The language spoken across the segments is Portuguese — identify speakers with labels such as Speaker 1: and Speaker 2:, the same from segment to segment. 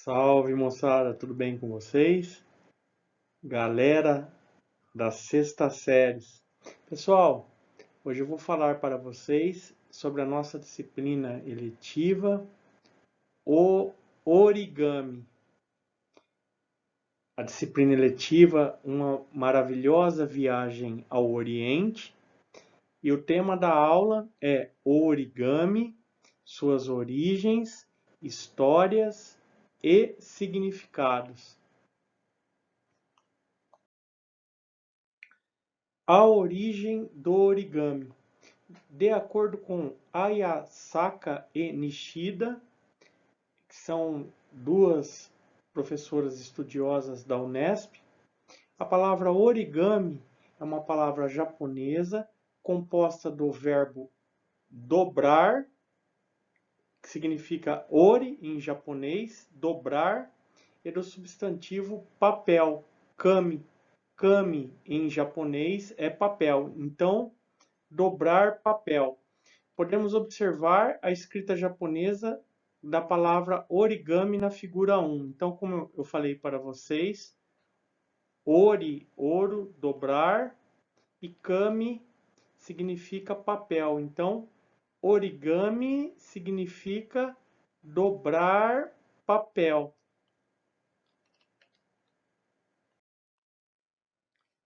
Speaker 1: Salve moçada, tudo bem com vocês? Galera das sextas séries. Pessoal, hoje eu vou falar para vocês sobre a nossa disciplina eletiva, o origami. A disciplina eletiva, uma maravilhosa viagem ao Oriente, e o tema da aula é o origami, suas origens, histórias e significados. A origem do origami. De acordo com Ayasaka e Nishida, que são duas professoras estudiosas da Unesp, a palavra origami é uma palavra japonesa composta do verbo dobrar, que significa ori em japonês, dobrar, e do substantivo papel, kami. Kami em japonês é papel. Então, dobrar papel. Podemos observar a escrita japonesa da palavra origami na figura 1. Então, como eu falei para vocês, ori, ouro, dobrar, e kami significa papel. Então, origami significa dobrar papel.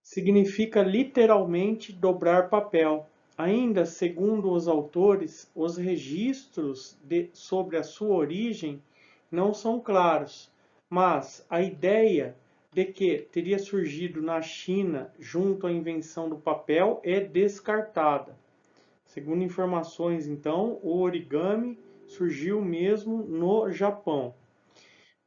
Speaker 1: Significa literalmente dobrar papel. Ainda, segundo os autores, os registros sobre a sua origem não são claros, mas a ideia de que teria surgido na China junto à invenção do papel é descartada. Segundo informações, então, o origami surgiu mesmo no Japão,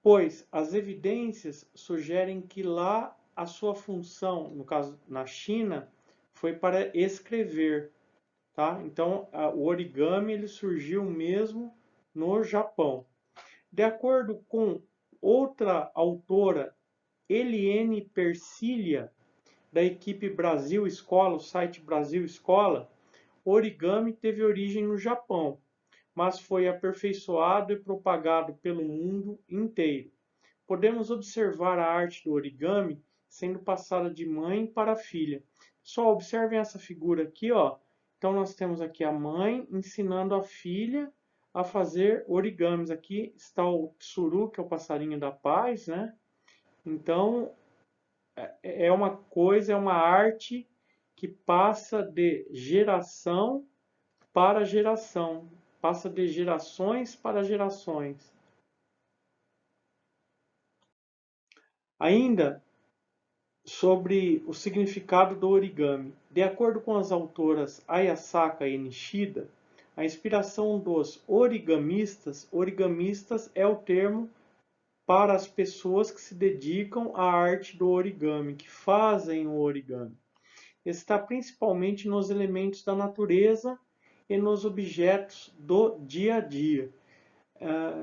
Speaker 1: pois as evidências sugerem que lá a sua função, no caso na China, foi para escrever, tá? Então, o origami ele surgiu mesmo no Japão. De acordo com outra autora, Eliane Persilia, da equipe Brasil Escola, o site Brasil Escola, o origami teve origem no Japão, mas foi aperfeiçoado e propagado pelo mundo inteiro. Podemos observar a arte do origami sendo passada de mãe para filha. Só observem essa figura aqui, ó. Então nós temos aqui a mãe ensinando a filha a fazer origamis. Aqui está o tsuru, que é o passarinho da paz, né? Então é uma coisa, é uma arte que passa de geração para geração, passa de gerações para gerações. Ainda sobre o significado do origami. De acordo com as autoras Ayasaka e Nishida, a inspiração dos origamistas é o termo para as pessoas que se dedicam à arte do origami, que fazem o origami. Está principalmente nos elementos da natureza e nos objetos do dia a dia.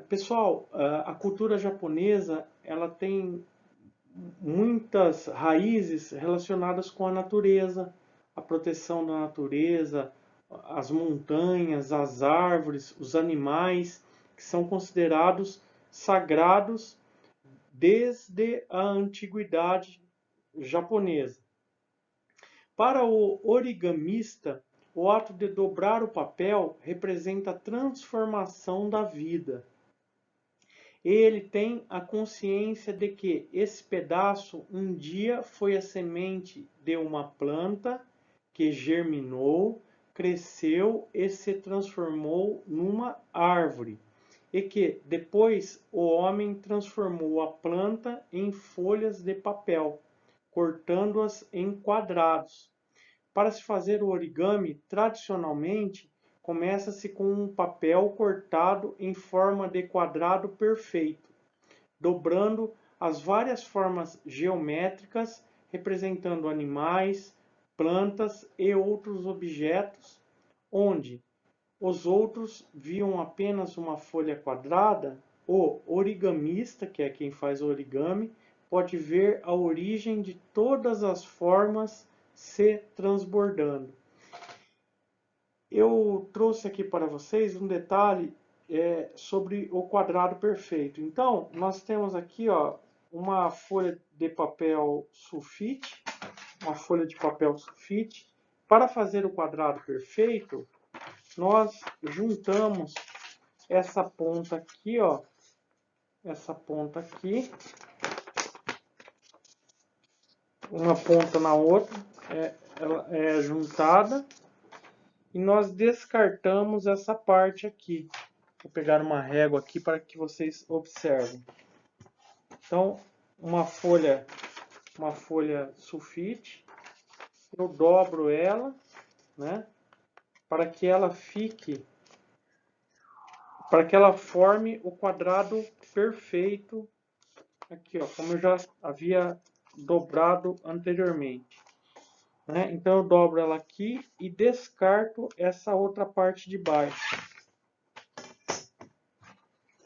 Speaker 1: Pessoal, a cultura japonesa ela tem muitas raízes relacionadas com a natureza, a proteção da natureza, as montanhas, as árvores, os animais, que são considerados sagrados desde a antiguidade japonesa. Para o origamista, o ato de dobrar o papel representa a transformação da vida. Ele tem a consciência de que esse pedaço um dia foi a semente de uma planta que germinou, cresceu e se transformou numa árvore, e que depois o homem transformou a planta em folhas de papel, cortando-as em quadrados. Para se fazer o origami, tradicionalmente, começa-se com um papel cortado em forma de quadrado perfeito, dobrando as várias formas geométricas representando animais, plantas e outros objetos, onde os outros viam apenas uma folha quadrada. O origamista, que é quem faz o origami, pode ver a origem de todas as formas se transbordando. Eu trouxe aqui para vocês um detalhe sobre o quadrado perfeito. Então, nós temos aqui, ó, uma folha de papel sulfite, uma folha de papel sulfite. Para fazer o quadrado perfeito, nós juntamos essa ponta aqui, ó, essa ponta aqui, uma ponta na outra, ela é juntada, e nós descartamos essa parte aqui. Vou pegar uma régua aqui para que vocês observem. Então, uma folha sulfite, eu dobro ela, né, para que ela forme o quadrado perfeito aqui, ó, como eu já havia dobrado anteriormente, né? Então eu dobro ela aqui e descarto essa outra parte de baixo.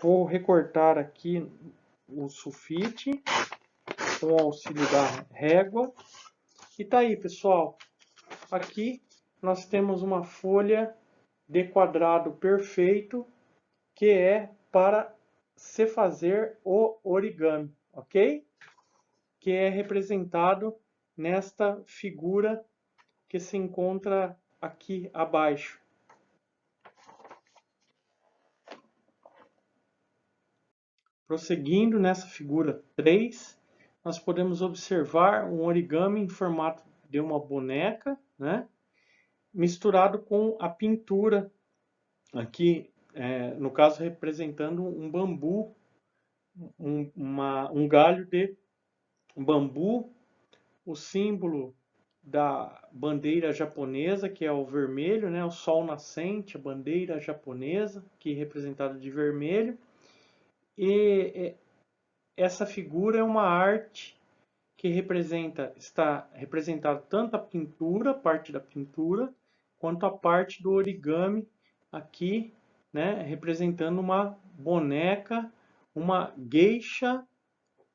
Speaker 1: Vou recortar aqui o sulfite com o auxílio da régua. E tá aí, pessoal. Aqui nós temos uma folha de quadrado perfeito, que é para se fazer o origami, ok? Que é representado nesta figura que se encontra aqui abaixo. Prosseguindo nessa figura 3, nós podemos observar um origami em formato de uma boneca, né? Misturado com a pintura, aqui, no caso representando um bambu, um galho de bambu, o símbolo da bandeira japonesa, que é o vermelho, né? O sol nascente, a bandeira japonesa, que é representada de vermelho. E essa figura é uma arte que está representada tanto a pintura, parte da pintura, quanto a parte do origami aqui, né, representando uma boneca, uma geisha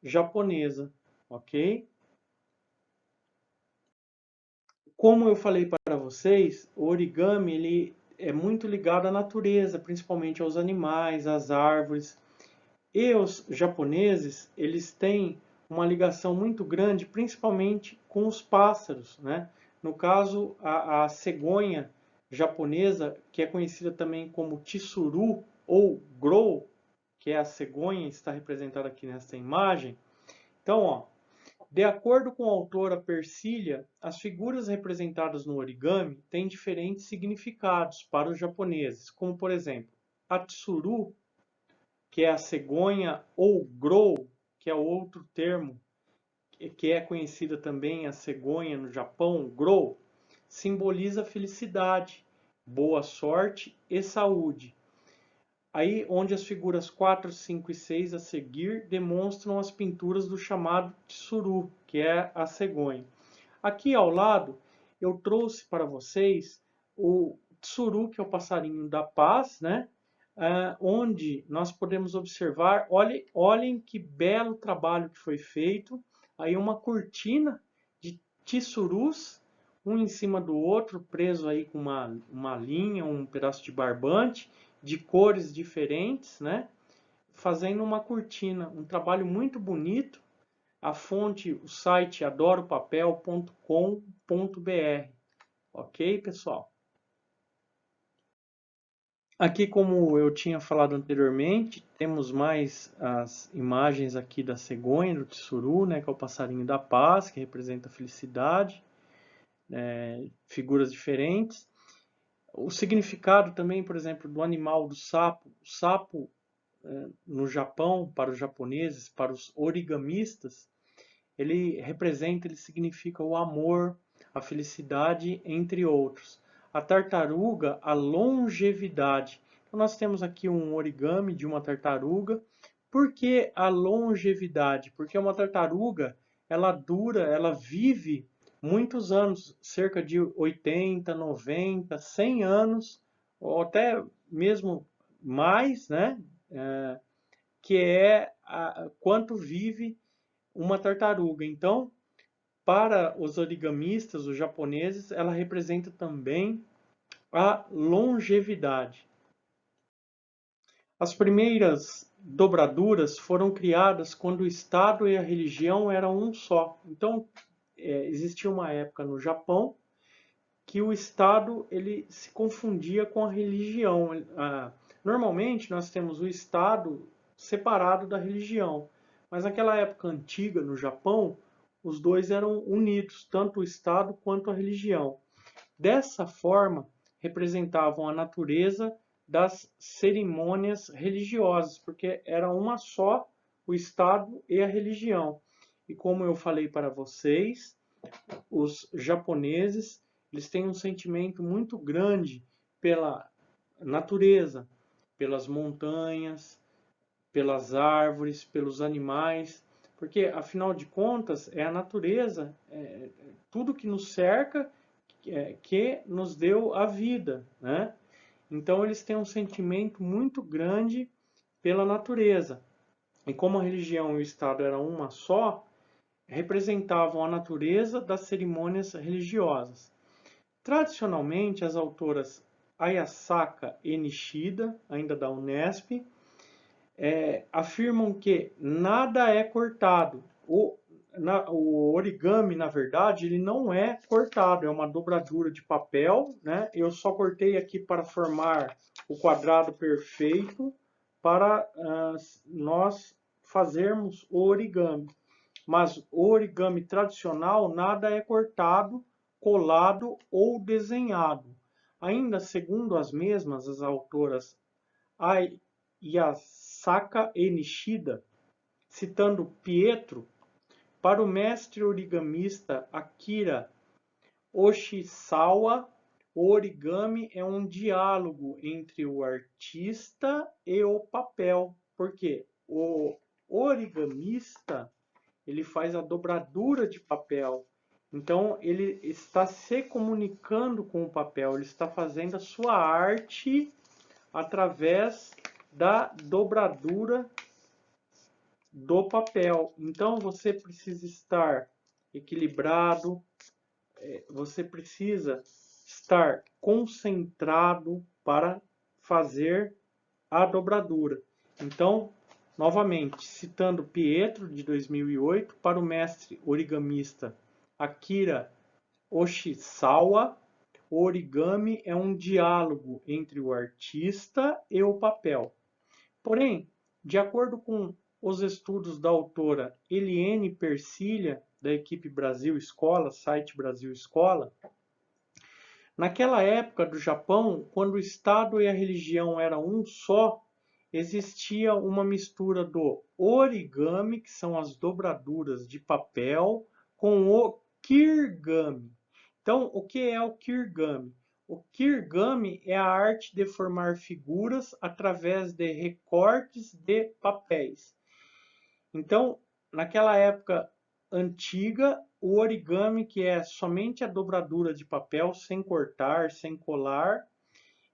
Speaker 1: japonesa, ok? Como eu falei para vocês, o origami ele é muito ligado à natureza, principalmente aos animais, às árvores. E os japoneses, eles têm uma ligação muito grande, principalmente com os pássaros, né? No caso, a cegonha japonesa, que é conhecida também como tsuru ou grou, que é a cegonha, está representada aqui nesta imagem. Então, ó, de acordo com a autora Persília, as figuras representadas no origami têm diferentes significados para os japoneses, como por exemplo, a tsuru, que é a cegonha, ou grou, que é outro termo, que é conhecida também a cegonha no Japão, grou, simboliza felicidade, boa sorte e saúde. Aí onde as figuras 4, 5 e 6 a seguir demonstram as pinturas do chamado tsuru, que é a cegonha. Aqui ao lado eu trouxe para vocês o tsuru, que é o passarinho da paz, né? Onde nós podemos observar, olhem que belo trabalho que foi feito, aí uma cortina de tsurus, um em cima do outro, preso aí com uma linha, um pedaço de barbante, de cores diferentes, né? Fazendo uma cortina, um trabalho muito bonito. A fonte, o site adoropapel.com.br, ok, pessoal? Aqui, como eu tinha falado anteriormente, temos mais as imagens aqui da cegonha, do tsuru, né, que é o passarinho da paz, que representa a felicidade, figuras diferentes. O significado também, por exemplo, do animal do sapo. O sapo, no Japão, para os japoneses, para os origamistas, ele significa o amor, a felicidade, entre outros. A tartaruga, a longevidade. Então, nós temos aqui um origami de uma tartaruga. Por que a longevidade? Porque uma tartaruga, ela vive muitos anos, cerca de 80, 90, 100 anos, ou até mesmo mais, né? Que é quanto vive uma tartaruga. Então, para os origamistas, os japoneses, ela representa também a longevidade. As primeiras dobraduras foram criadas quando o Estado e a religião eram um só. Então, existia uma época no Japão que o Estado ele se confundia com a religião. Normalmente nós temos o Estado separado da religião, mas naquela época antiga no Japão, os dois eram unidos, tanto o Estado quanto a religião. Dessa forma, representavam a natureza das cerimônias religiosas, porque era uma só, o Estado e a religião. E como eu falei para vocês, os japoneses, eles têm um sentimento muito grande pela natureza, pelas montanhas, pelas árvores, pelos animais, porque afinal de contas é a natureza, tudo que nos cerca, que nos deu a vida, né? Então eles têm um sentimento muito grande pela natureza. E como a religião e o Estado eram uma só, representavam a natureza das cerimônias religiosas. Tradicionalmente, as autoras Ayasaka e Nishida, ainda da Unesp, afirmam que nada é cortado. O origami, na verdade, ele não é cortado, é uma dobradura de papel, né? Eu só cortei aqui para formar o quadrado perfeito para nós fazermos o origami. Mas o origami tradicional, nada é cortado, colado ou desenhado. Ainda segundo as mesmas, as autoras Ayasaka e Nishida, citando Pietro, para o mestre origamista Akira Oshisawa, o origami é um diálogo entre o artista e o papel, porque o origamista ele faz a dobradura de papel. Então, ele está se comunicando com o papel, ele está fazendo a sua arte através da dobradura do papel. Então, você precisa estar equilibrado, você precisa estar concentrado para fazer a dobradura. Então, novamente, citando Pietro, de 2008, para o mestre origamista Akira Oshisawa, o origami é um diálogo entre o artista e o papel. Porém, de acordo com os estudos da autora Eliane Persilha, da equipe Brasil Escola, site Brasil Escola, naquela época do Japão, quando o Estado e a religião eram um só, existia uma mistura do origami, que são as dobraduras de papel, com o kirigami. Então, o que é o kirigami? O kirigami é a arte de formar figuras através de recortes de papéis. Então, naquela época antiga, o origami, que é somente a dobradura de papel, sem cortar, sem colar,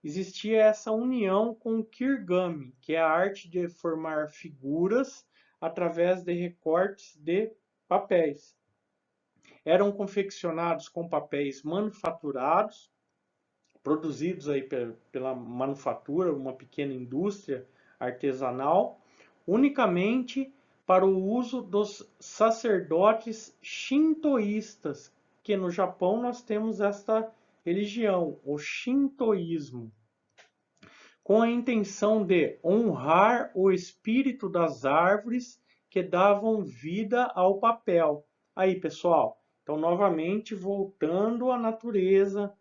Speaker 1: existia essa união com o kirigami, que é a arte de formar figuras através de recortes de papéis. Eram confeccionados com papéis manufaturados, produzidos aí pela manufatura, uma pequena indústria artesanal, unicamente para o uso dos sacerdotes shintoístas, que no Japão nós temos esta religião, o shintoísmo, com a intenção de honrar o espírito das árvores que davam vida ao papel. Aí, pessoal, então novamente voltando à natureza,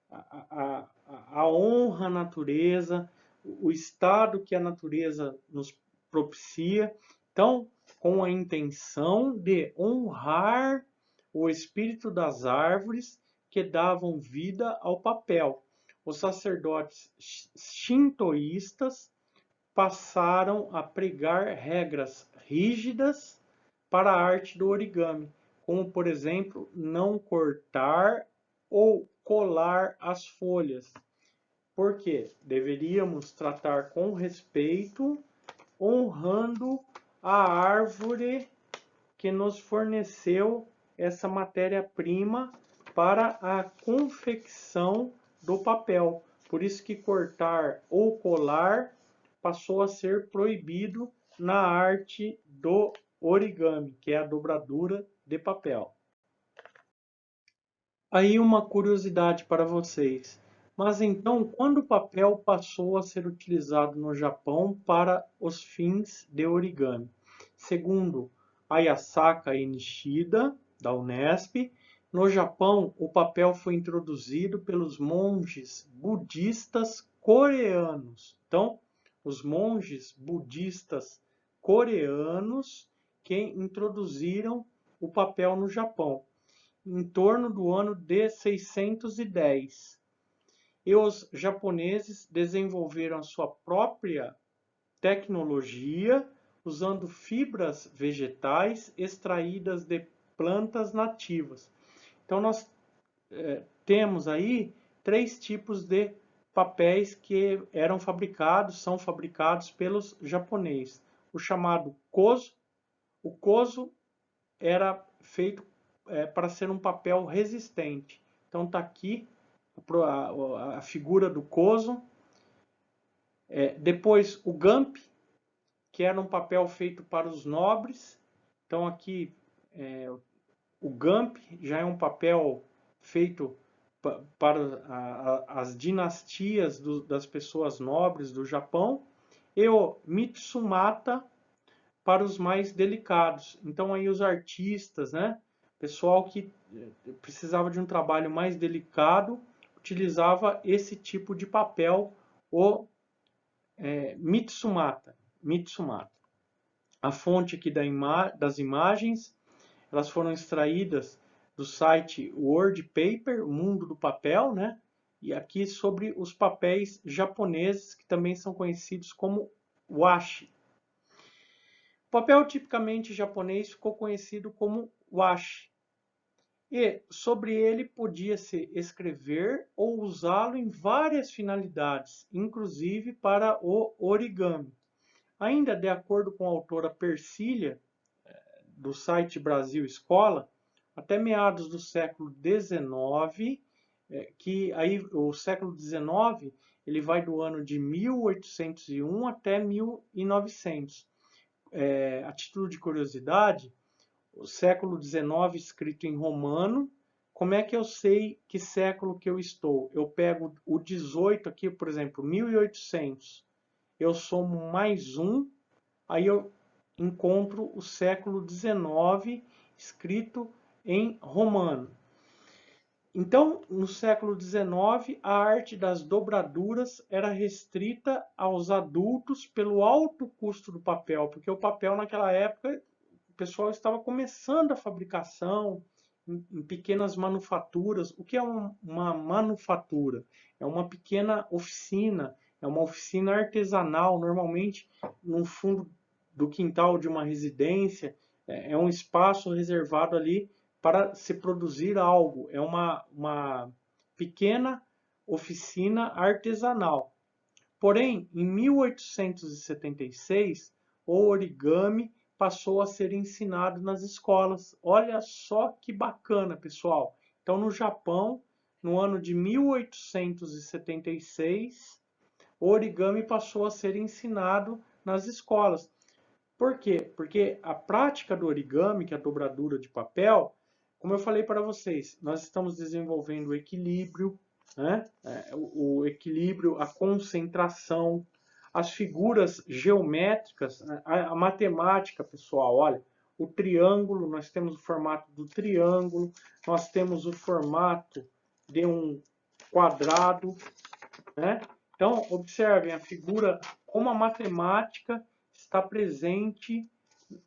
Speaker 1: a honra à natureza, o estado que a natureza nos propicia. Então, com a intenção de honrar o espírito das árvores que davam vida ao papel. Os sacerdotes shintoístas passaram a pregar regras rígidas para a arte do origami, como, por exemplo, não cortar ou colar as folhas, porque deveríamos tratar com respeito, honrando a árvore que nos forneceu essa matéria-prima para a confecção do papel. Por isso que cortar ou colar passou a ser proibido na arte do origami, que é a dobradura de papel. Aí uma curiosidade para vocês. Mas então, quando o papel passou a ser utilizado no Japão para os fins de origami? Segundo Ayasaka Nishida, da Unesp, no Japão o papel foi introduzido pelos monges budistas coreanos. Então, os monges budistas coreanos que introduziram o papel no Japão em torno do ano de 610. E os japoneses desenvolveram a sua própria tecnologia usando fibras vegetais extraídas de plantas nativas. Então nós temos aí 3 tipos de papéis que são fabricados pelos japoneses. O chamado kozo. O kozo era feito para ser um papel resistente. Então está aqui a figura do kozo. Depois o gamp, que era um papel feito para os nobres. Então aqui o gamp já é um papel feito para as dinastias das pessoas nobres do Japão. E o mitsumata para os mais delicados. Então aí os artistas, né? Pessoal que precisava de um trabalho mais delicado, utilizava esse tipo de papel, o Mitsumata. A fonte aqui das imagens, elas foram extraídas do site World Paper, o mundo do papel, né? E aqui sobre os papéis japoneses, que também são conhecidos como washi. O papel tipicamente japonês ficou conhecido como washi. E sobre ele podia-se escrever ou usá-lo em várias finalidades, inclusive para o origami. Ainda de acordo com a autora Persília, do site Brasil Escola, até meados do século XIX, que aí o século XIX ele vai do ano de 1801 até 1900. A título de curiosidade, o século XIX escrito em romano. Como é que eu sei que século que eu estou? Eu pego o 18 aqui, por exemplo, 1800. Eu somo mais um, aí eu encontro o século XIX escrito em romano. Então, no século XIX, a arte das dobraduras era restrita aos adultos pelo alto custo do papel, porque o papel naquela época o pessoal estava começando a fabricação em pequenas manufaturas. O que é uma manufatura? É uma pequena oficina, é uma oficina artesanal, normalmente no fundo do quintal de uma residência, é um espaço reservado ali para se produzir algo. É uma pequena oficina artesanal. Porém, em 1876, o origami passou a ser ensinado nas escolas. Olha só que bacana, pessoal. Então, no Japão, no ano de 1876, o origami passou a ser ensinado nas escolas. Por quê? Porque a prática do origami, que é a dobradura de papel, como eu falei para vocês, nós estamos desenvolvendo o equilíbrio, né? O equilíbrio, a concentração, as figuras geométricas, a matemática, pessoal, olha, o triângulo, nós temos o formato do triângulo, nós temos o formato de um quadrado, né? Então, observem a figura, como a matemática está presente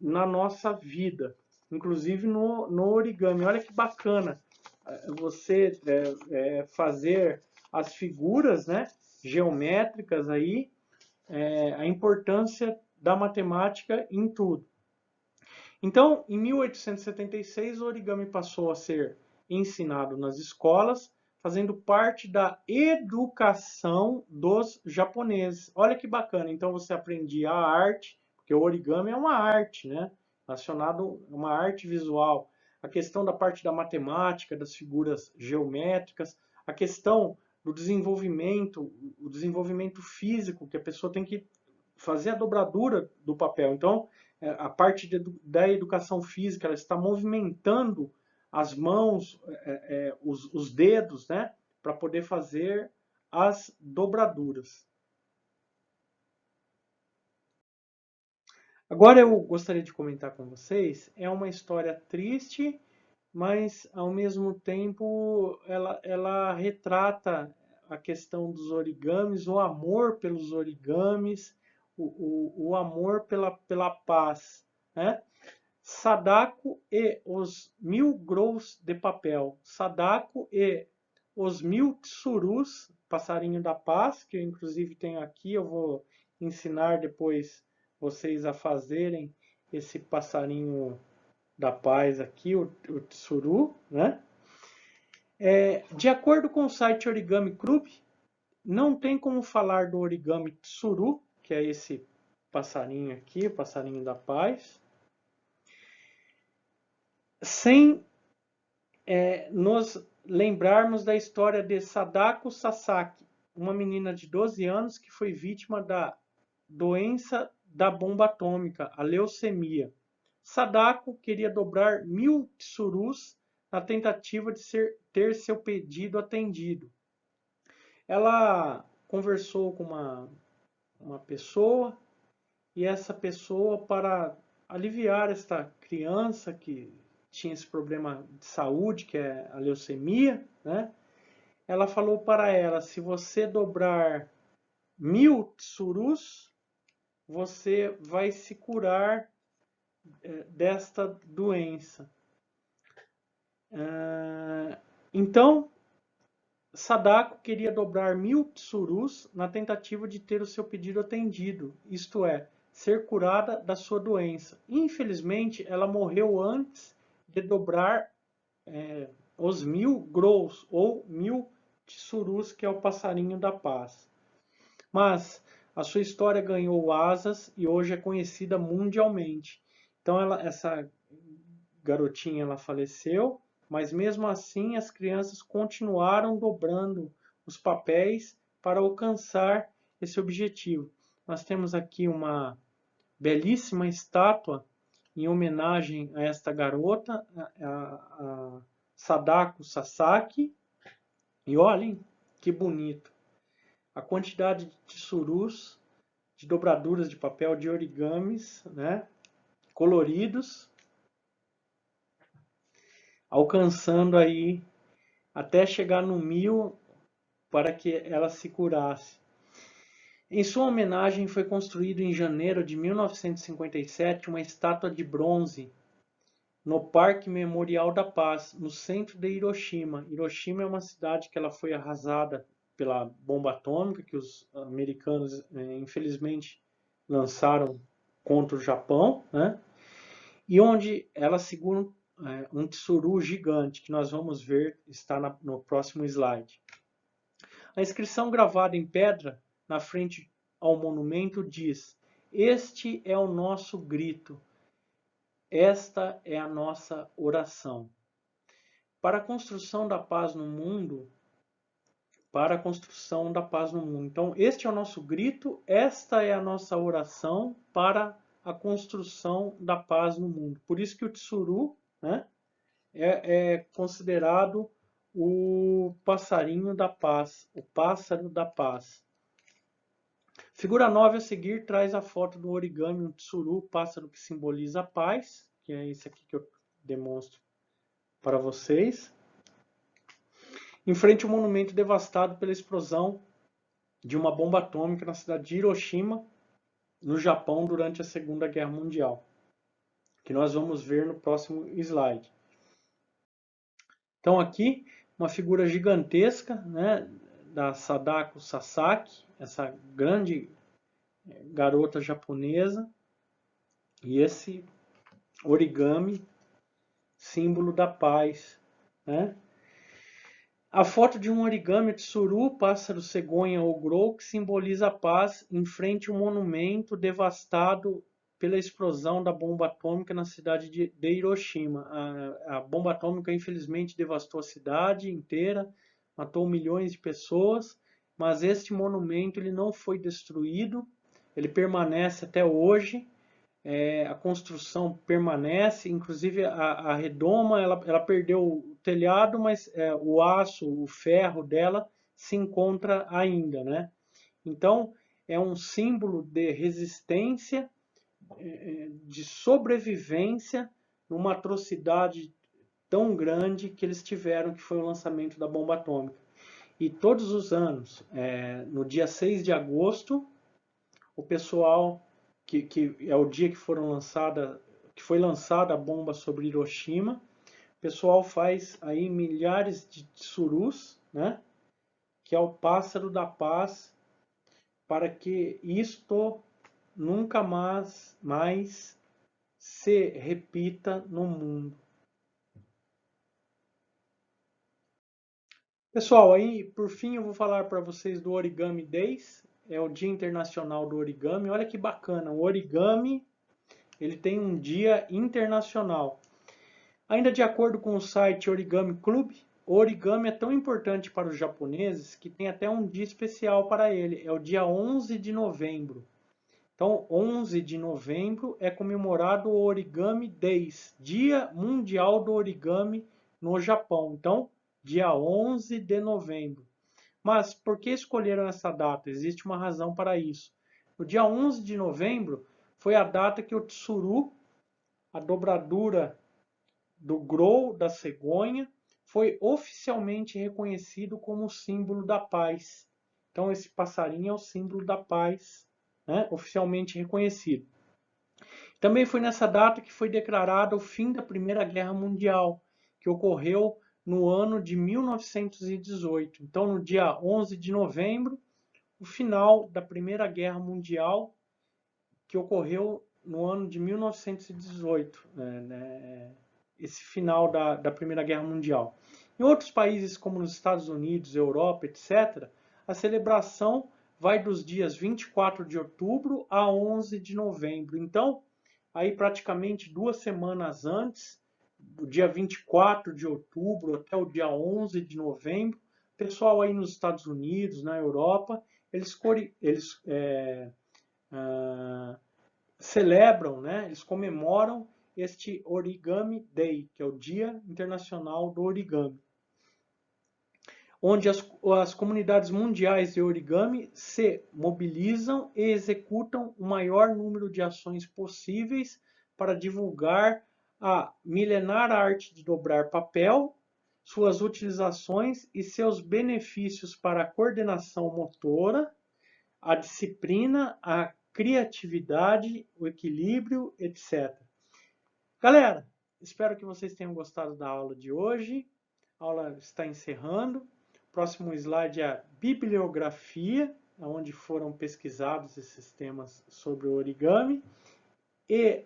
Speaker 1: na nossa vida, inclusive no origami. Olha que bacana você fazer as figuras, né, geométricas aí, a importância da matemática em tudo. Então, em 1876, o origami passou a ser ensinado nas escolas, fazendo parte da educação dos japoneses. Olha que bacana, então você aprendia a arte, porque o origami é uma arte, né? Relacionado a uma arte visual. A questão da parte da matemática, das figuras geométricas, a questão do desenvolvimento, o desenvolvimento físico, que a pessoa tem que fazer a dobradura do papel. Então, a parte da educação física, ela está movimentando as mãos, os dedos, né, para poder fazer as dobraduras. Agora eu gostaria de comentar com vocês, é uma história triste, mas ao mesmo tempo ela retrata a questão dos origamis, o amor pelos origamis, o amor pela paz, né? Sadako e os 1000 grãos de papel. Sadako e os 1000 tsurus, passarinho da paz, que eu inclusive tenho aqui, eu vou ensinar depois vocês a fazerem esse passarinho da paz aqui, o tsuru, né? De acordo com o site Origami Club, não tem como falar do origami tsuru, que é esse passarinho aqui, o passarinho da paz, sem nos lembrarmos da história de Sadako Sasaki, uma menina de 12 anos que foi vítima da doença da bomba atômica, a leucemia. Sadako queria dobrar 1000 tsurus na tentativa de ter seu pedido atendido. Ela conversou com uma pessoa e essa pessoa, para aliviar esta criança que tinha esse problema de saúde, que é a leucemia, né? Ela falou para ela, se você dobrar 1000 tsurus, você vai se curar desta doença. Então, Sadako queria dobrar 1000 tsurus na tentativa de ter o seu pedido atendido, isto é, ser curada da sua doença. Infelizmente, ela morreu antes de dobrar os 1000 grãos, ou 1000 tsurus, que é o passarinho da paz. Mas a sua história ganhou asas e hoje é conhecida mundialmente. Então, essa garotinha ela faleceu, mas mesmo assim as crianças continuaram dobrando os papéis para alcançar esse objetivo. Nós temos aqui uma belíssima estátua em homenagem a esta garota, a Sadako Sasaki. E olhem que bonito. A quantidade de tsurus, de dobraduras de papel, de origamis, né, coloridos, alcançando aí até chegar no 1000 para que ela se curasse. Em sua homenagem foi construído em janeiro de 1957 uma estátua de bronze no Parque Memorial da Paz, no centro de Hiroshima. Hiroshima é uma cidade que ela foi arrasada pela bomba atômica que os americanos, infelizmente, lançaram contra o Japão, né? E onde ela segura um tsuru gigante, que nós vamos ver, está no próximo slide. A inscrição gravada em pedra, na frente ao monumento, diz: "Este é o nosso grito, esta é a nossa oração." Para a construção da paz no mundo, Então, este é o nosso grito, esta é a nossa oração para a construção da paz no mundo. Por isso que o tsuru, né, é considerado o passarinho da paz, o pássaro da paz. Figura 9 a seguir traz a foto do origami, um tsuru, pássaro que simboliza a paz, que é esse aqui que eu demonstro para vocês. Em frente ao monumento devastado pela explosão de uma bomba atômica na cidade de Hiroshima, no Japão, durante a Segunda Guerra Mundial, que nós vamos ver no próximo slide. Então aqui, uma figura gigantesca, né, da Sadako Sasaki, essa grande garota japonesa, e esse origami, símbolo da paz, né? A foto de um origami tsuru, pássaro, cegonha ou grou, que simboliza a paz, em frente a um monumento devastado pela explosão da bomba atômica na cidade de Hiroshima. A bomba atômica, infelizmente, devastou a cidade inteira, matou milhões de pessoas, mas este monumento ele não foi destruído, ele permanece até hoje. A construção permanece, inclusive a redoma, ela perdeu o telhado, mas o aço, o ferro dela se encontra ainda, né? Então, é um símbolo de resistência, de sobrevivência numa atrocidade tão grande que eles tiveram, que foi o lançamento da bomba atômica. E todos os anos, no dia 6 de agosto, o pessoal, que é o dia que foi lançada a bomba sobre Hiroshima, o pessoal faz aí milhares de tsurus, né? Que é o pássaro da paz, para que isto nunca mais se repita no mundo. Pessoal, aí por fim eu vou falar para vocês do Origami Days, é o Dia Internacional do Origami. Olha que bacana, o origami ele tem um dia internacional. Ainda de acordo com o site Origami Club, o origami é tão importante para os japoneses que tem até um dia especial para ele, é o dia 11 de novembro. Então, 11 de novembro é comemorado o Origami Days, Dia Mundial do Origami no Japão. Então, dia 11 de novembro. Mas por que escolheram essa data? Existe uma razão para isso. No dia 11 de novembro foi a data que o tsuru, a dobradura do grou da cegonha, foi oficialmente reconhecido como símbolo da paz. Então esse passarinho é o símbolo da paz, né? Oficialmente reconhecido. Também foi nessa data que foi declarado o fim da Primeira Guerra Mundial, que ocorreu no ano de 1918. Então, no dia 11 de novembro, o final da Primeira Guerra Mundial, que ocorreu no ano de 1918, esse final da Primeira Guerra Mundial. Em outros países, como nos Estados Unidos, Europa, etc., a celebração vai dos dias 24 de outubro a 11 de novembro. Então, aí praticamente 2 semanas antes, do dia 24 de outubro até o dia 11 de novembro, o pessoal aí nos Estados Unidos, na Europa, eles celebram, né? Eles comemoram este Origami Day, que é o Dia Internacional do Origami, onde as comunidades mundiais de origami se mobilizam e executam o maior número de ações possíveis para divulgar a milenar arte de dobrar papel, suas utilizações e seus benefícios para a coordenação motora, a disciplina, a criatividade, o equilíbrio, etc. Galera, espero que vocês tenham gostado da aula de hoje. A aula está encerrando. O próximo slide é a bibliografia, onde foram pesquisados esses temas sobre o origami. E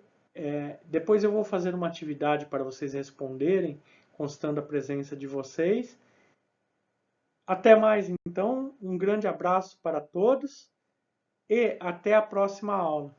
Speaker 1: depois eu vou fazer uma atividade para vocês responderem, constando a presença de vocês. Até mais, então. Um grande abraço para todos e até a próxima aula.